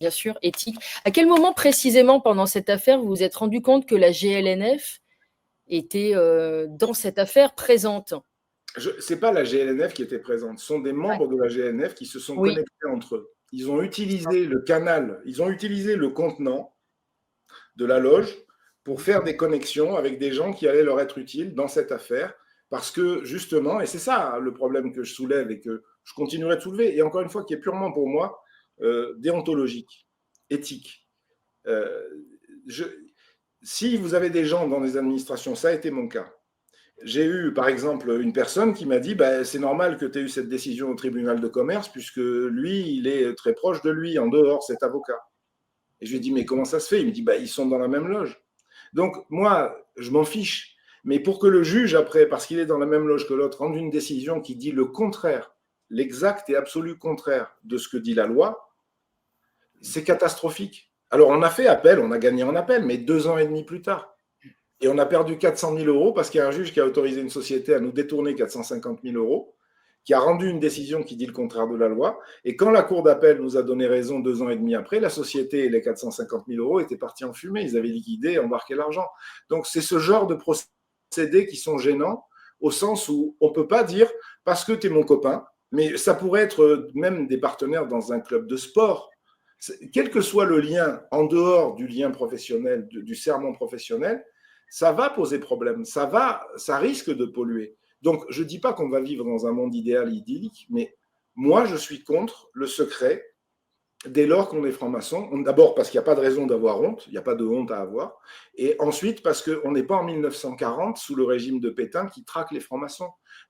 Bien sûr, éthique. À quel moment précisément pendant cette affaire vous vous êtes rendu compte que la GLNF était dans cette affaire présente? Ce n'est pas la GLNF qui était présente, ce sont des membres de la GLNF qui se sont Oui, connectés entre eux. Ils ont utilisé le canal, ils ont utilisé le contenant de la loge pour faire des connexions avec des gens qui allaient leur être utiles dans cette affaire. Parce que justement, et c'est ça le problème que je soulève et que je continuerai de soulever, et encore une fois qui est purement pour moi déontologique, éthique. Euh, je, si vous avez des gens dans les administrations, ça a été mon cas. J'ai eu, par exemple, une personne qui m'a dit bah, c'est normal que tu aies eu cette décision au tribunal de commerce, puisque lui, il est très proche de lui, en dehors, cet avocat. Et je lui ai dit mais comment ça se fait? Il me dit bah, ils sont dans la même loge. Donc, moi, je m'en fiche. Mais pour que le juge, après, parce qu'il est dans la même loge que l'autre, rende une décision qui dit le contraire, l'exact et absolu contraire de ce que dit la loi, c'est catastrophique. Alors, on a fait appel, on a gagné en appel, mais 2 ans et demi plus tard. Et on a perdu 400 000 euros parce qu'il y a un juge qui a autorisé une société à nous détourner 450 000 euros, qui a rendu une décision qui dit le contraire de la loi. Et quand la cour d'appel nous a donné raison 2 ans et demi après, la société et les 450 000 euros étaient partis en fumée. Ils avaient liquidé et embarqué l'argent. Donc, c'est ce genre de procédés qui sont gênants, au sens où on ne peut pas dire parce que tu es mon copain, mais ça pourrait être même des partenaires dans un club de sport. Quel que soit le lien en dehors du lien professionnel, du serment professionnel, ça va poser problème, ça risque de polluer. Donc, je ne dis pas qu'on va vivre dans un monde idéal, idyllique, mais moi, je suis contre le secret dès lors qu'on est franc-maçon. D'abord parce qu'il n'y a pas de raison d'avoir honte, il n'y a pas de honte à avoir, et ensuite parce qu'on n'est pas en 1940 sous le régime de Pétain qui traque les francs-maçons.